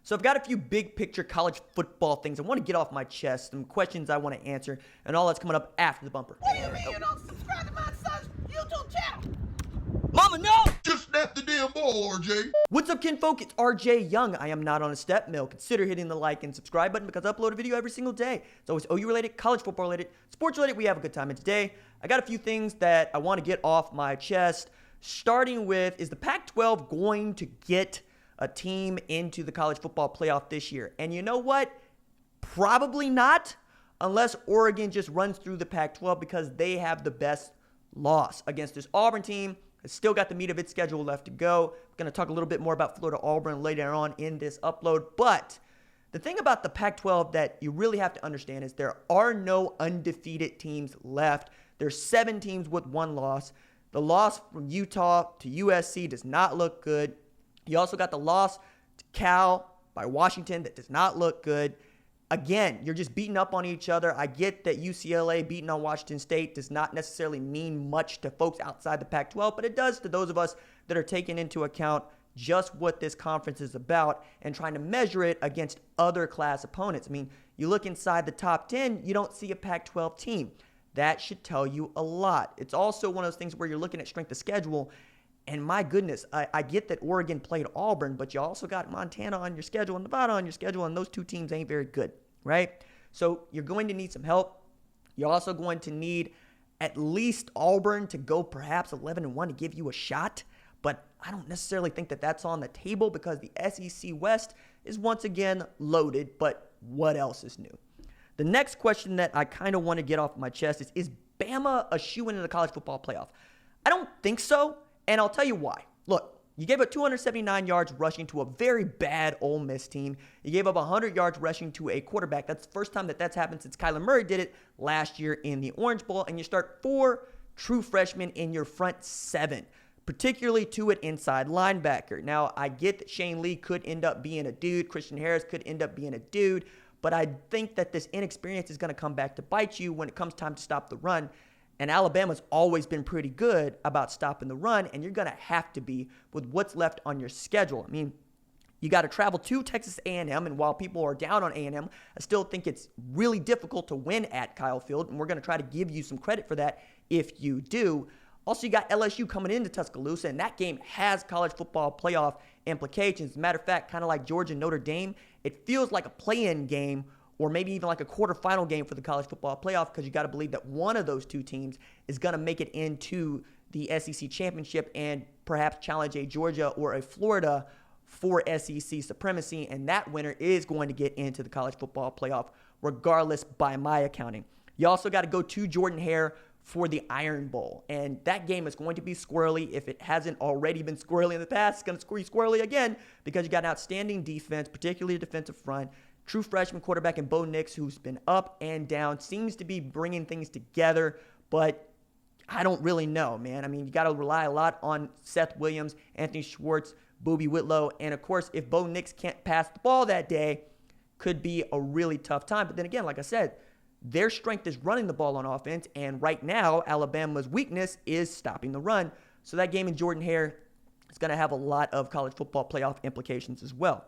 So I've got a few big picture college football things I want to get off my chest, some questions I want to answer, and all that's coming up after the bumper. What do you mean you don't subscribe to my son's YouTube channel? Mama, no! Just snap the damn ball, RJ. What's up, kinfolk? It's RJ Young. I am not on a step mill. Consider hitting the like and subscribe button because I upload a video every single day. It's always OU related, college football related, sports related. We have a good time. And today, I got a few things that I want to get off my chest. Starting with, is the Pac-12 going to get a team into the college football playoff this year? And you know what? Probably not, unless Oregon just runs through the Pac-12 because they have the best loss against this Auburn team. It's still got the meat of its schedule left to go. I'm going to talk a little bit more about Florida Auburn later on in this upload. But the thing about the Pac-12 that you really have to understand is there are no undefeated teams left. There's 7 teams with 1 loss. The loss from Utah to USC does not look good. You also got the loss to Cal by Washington that does not look good. Again, you're just beating up on each other. I get that UCLA beating on Washington State does not necessarily mean much to folks outside the Pac-12, but it does to those of us that are taking into account just what this conference is about and trying to measure it against other class opponents. I mean, you look inside the top 10, you don't see a Pac-12 team. That should tell you a lot. It's also one of those things where you're looking at strength of schedule. And my goodness, I get that Oregon played Auburn, but you also got Montana on your schedule and Nevada on your schedule, and those 2 teams ain't very good, right? So you're going to need some help. You're also going to need at least Auburn to go perhaps 11-1 to give you a shot, but I don't necessarily think that that's on the table because the SEC West is once again loaded, but what else is new? The next question that I kind of want to get off my chest is Bama a shoo-in in the college football playoff? I don't think so. And I'll tell you why. Look, you gave up 279 yards rushing to a very bad Ole Miss team. You gave up 100 yards rushing to a quarterback. That's the first time that that's happened since Kyler Murray did it last year in the Orange Bowl. And you start 4 true freshmen in your front 7, particularly to an inside linebacker. Now, I get that Shane Lee could end up being a dude. Christian Harris could end up being a dude. But I think that this inexperience is going to come back to bite you when it comes time to stop the run. And Alabama's always been pretty good about stopping the run, and you're going to have to be with what's left on your schedule. I mean, you got to travel to Texas A&M, and while people are down on A&M, I still think it's really difficult to win at Kyle Field, and we're going to try to give you some credit for that if you do. Also, you got LSU coming into Tuscaloosa, and that game has college football playoff implications. As a matter of fact, kind of like Georgia and Notre Dame, it feels like a play-in game or maybe even like a quarterfinal game for the college football playoff because you got to believe that one of those 2 teams is going to make it into the SEC championship and perhaps challenge a Georgia or a Florida for SEC supremacy, and that winner is going to get into the college football playoff regardless by my accounting. You also got to go to Jordan-Hare for the Iron Bowl, and that game is going to be squirrely. If it hasn't already been squirrely in the past, it's going to be squirrely again because you got an outstanding defense, particularly defensive front. True freshman quarterback in Bo Nix, who's been up and down, seems to be bringing things together, but I don't really know, man. I mean, you got to rely a lot on Seth Williams, Anthony Schwartz, Boobie Whitlow, and of course, if Bo Nix can't pass the ball that day, could be a really tough time. But then again, like I said, their strength is running the ball on offense, and right now, Alabama's weakness is stopping the run. So that game in Jordan-Hare is going to have a lot of college football playoff implications as well.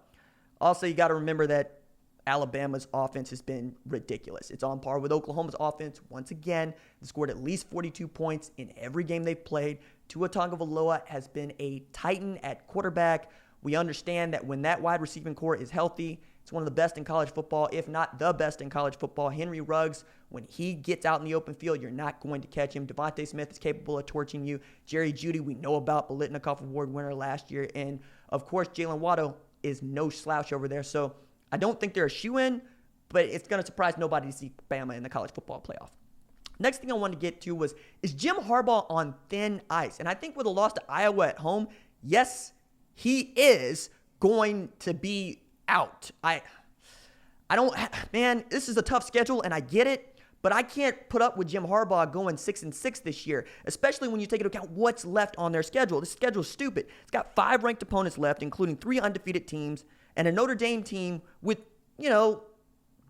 Also, you got to remember that Alabama's offense has been ridiculous. It's on par with Oklahoma's offense. Once again, they scored at least 42 points in every game they've played. Tua Tagovailoa has been a titan at quarterback. We understand that when that wide receiving core is healthy, it's one of the best in college football, if not the best in college football. Henry Ruggs, when he gets out in the open field, you're not going to catch him. Devontae Smith is capable of torching you. Jerry Jeudy, we know about, Biletnikoff Award winner last year. And, of course, Jalen Waddle is no slouch over there. So I don't think they're a shoo-in, but it's going to surprise nobody to see Bama in the college football playoff. Next thing I wanted to get to is Jim Harbaugh on thin ice? And I think with a loss to Iowa at home, yes, he is going to be out. Man, this is a tough schedule, and I get it, but I can't put up with Jim Harbaugh going 6-6 this year, especially when you take into account what's left on their schedule. This schedule is stupid. It's got 5 ranked opponents left, including 3 undefeated teams, and a Notre Dame team with,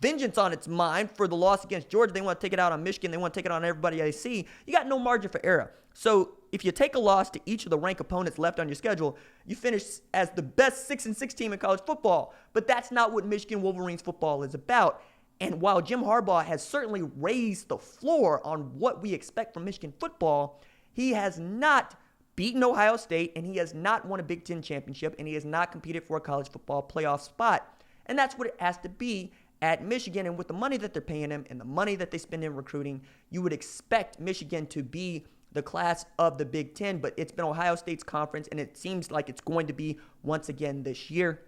vengeance on its mind for the loss against Georgia. They want to take it out on Michigan. They want to take it on everybody they see. You got no margin for error. So if you take a loss to each of the ranked opponents left on your schedule, you finish as the best 6-6 team in college football. But that's not what Michigan Wolverines football is about. And while Jim Harbaugh has certainly raised the floor on what we expect from Michigan football, he has not beaten Ohio State, and he has not won a Big Ten championship, and he has not competed for a college football playoff spot. And that's what it has to be at Michigan. And with the money that they're paying him and the money that they spend in recruiting, you would expect Michigan to be the class of the Big Ten. But it's been Ohio State's conference, and it seems like it's going to be once again this year.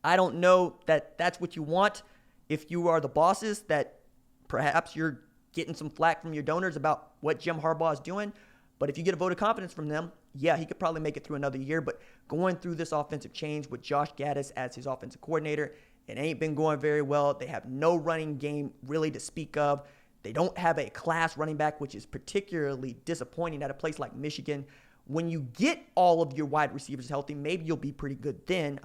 I don't know that that's what you want if you are the bosses, that perhaps you're getting some flack from your donors about what Jim Harbaugh is doing. But if you get a vote of confidence from them, yeah, he could probably make it through another year. But going through this offensive change with Josh Gattis as his offensive coordinator, it ain't been going very well. They have no running game really to speak of. They don't have a class running back, which is particularly disappointing at a place like Michigan. When you get all of your wide receivers healthy, maybe you'll be pretty good then.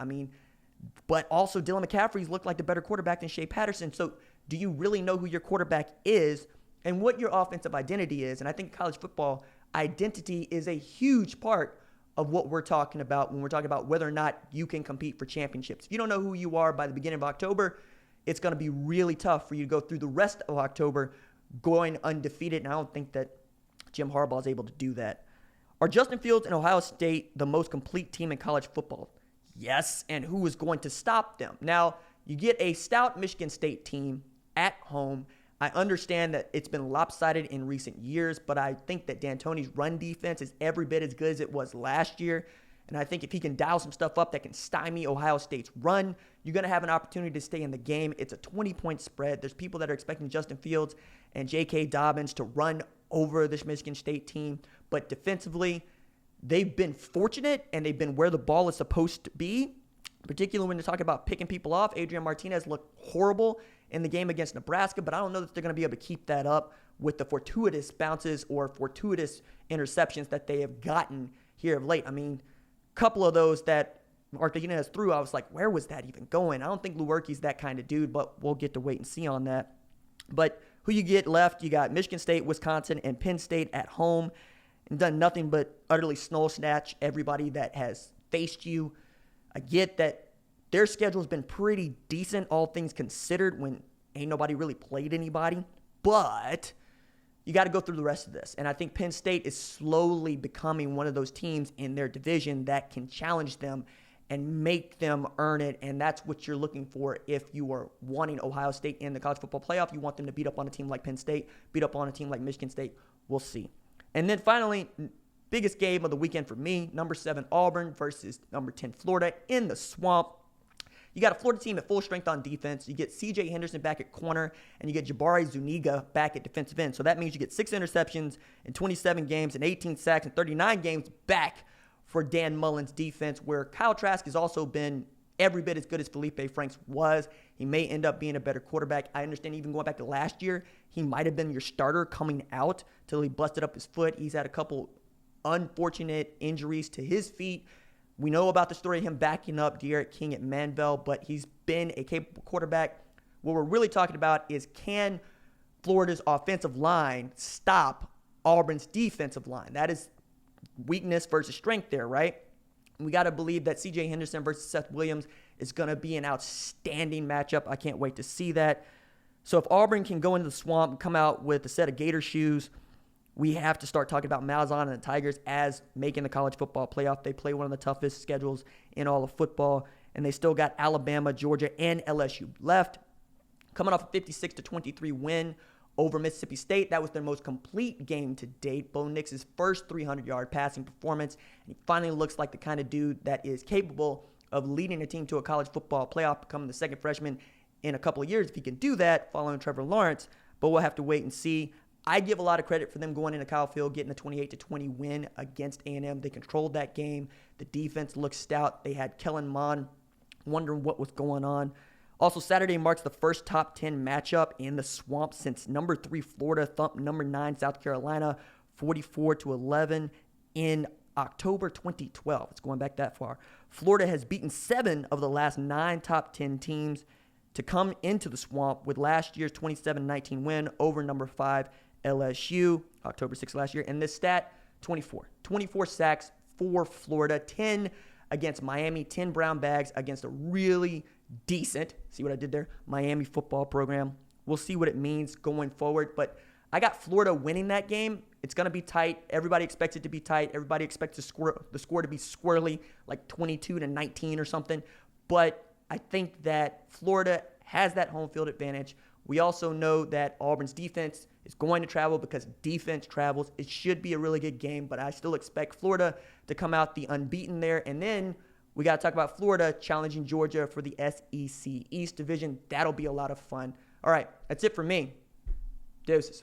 But also Dylan McCaffrey's looked like the better quarterback than Shea Patterson. So do you really know who your quarterback is and what your offensive identity is? And I think college football identity is a huge part of what we're talking about when we're talking about whether or not you can compete for championships. If you don't know who you are by the beginning of October, it's going to be really tough for you to go through the rest of October going undefeated. And I don't think that Jim Harbaugh is able to do that. Are Justin Fields and Ohio State the most complete team in college football? Yes, and who is going to stop them? Now, you get a stout Michigan State team at home. I understand that it's been lopsided in recent years, but I think that D'Antoni's run defense is every bit as good as it was last year. And I think if he can dial some stuff up that can stymie Ohio State's run, you're going to have an opportunity to stay in the game. It's a 20-point spread. There's people that are expecting Justin Fields and J.K. Dobbins to run over this Michigan State team. But defensively, they've been fortunate, and they've been where the ball is supposed to be, particularly when you're talking about picking people off. Adrian Martinez looked horrible in the game against Nebraska, but I don't know that they're going to be able to keep that up with the fortuitous bounces or fortuitous interceptions that they have gotten here of late. A couple of those that Martinez threw, I was like, where was that even going? I don't think Lewerke's that kind of dude, but we'll get to wait and see on that. But who you get left, you got Michigan State, Wisconsin, and Penn State at home, and done nothing but utterly snow snatch everybody that has faced you. I get that their schedule's been pretty decent, all things considered, when ain't nobody really played anybody. But you got to go through the rest of this. And I think Penn State is slowly becoming one of those teams in their division that can challenge them and make them earn it. And that's what you're looking for if you are wanting Ohio State in the college football playoff. You want them to beat up on a team like Penn State, beat up on a team like Michigan State. We'll see. And then finally, biggest game of the weekend for me, number 7 Auburn versus number 10 Florida in the Swamp. You got a Florida team at full strength on defense. You get C.J. Henderson back at corner, and you get Jabari Zuniga back at defensive end. So that means you get 6 interceptions in 27 games and 18 sacks and 39 games back for Dan Mullen's defense, where Kyle Trask has also been every bit as good as Felipe Franks was. He may end up being a better quarterback. I understand even going back to last year, he might have been your starter coming out till he busted up his foot. He's had a couple unfortunate injuries to his feet. We know about the story of him backing up De'Aaron King at Manvel, but he's been a capable quarterback. What we're really talking about is, can Florida's offensive line stop Auburn's defensive line? That is weakness versus strength there, right? We got to believe that C.J. Henderson versus Seth Williams is going to be an outstanding matchup. I can't wait to see that. So if Auburn can go into the Swamp and come out with a set of Gator shoes, we have to start talking about Malzahn and the Tigers as making the college football playoff. They play one of the toughest schedules in all of football, and they still got Alabama, Georgia, and LSU left. Coming off a 56-23 win over Mississippi State, that was their most complete game to date. Bo Nix's first 300-yard passing performance, and he finally looks like the kind of dude that is capable of leading a team to a college football playoff, becoming the second freshman in a couple of years if he can do that, following Trevor Lawrence. But we'll have to wait and see. I give a lot of credit for them going into Kyle Field, getting a 28-20 win against A&M. They controlled that game. The defense looked stout. They had Kellen Mond wondering what was going on. Also, Saturday marks the first top 10 matchup in the Swamp since number 3 Florida thumped number 9 South Carolina 44-11 in October 2012. It's going back that far. Florida has beaten 7 of the last 9 top 10 teams to come into the Swamp with last year's 27-19 win over number 5 LSU, October 6th last year. And this stat, 24 sacks for Florida, 10 against Miami, 10 brown bags against a really decent, see what I did there, Miami football program. We'll see what it means going forward, but I got Florida winning that game. It's going to be tight. Everybody expects it to be tight. Everybody expects the score to be squirrely, like 22-19 or something. But I think that Florida has that home field advantage. We also know that Auburn's defense is going to travel because defense travels. It should be a really good game, but I still expect Florida to come out the unbeaten there. And then we got to talk about Florida challenging Georgia for the SEC East Division. That'll be a lot of fun. All right, that's it for me. Deuces.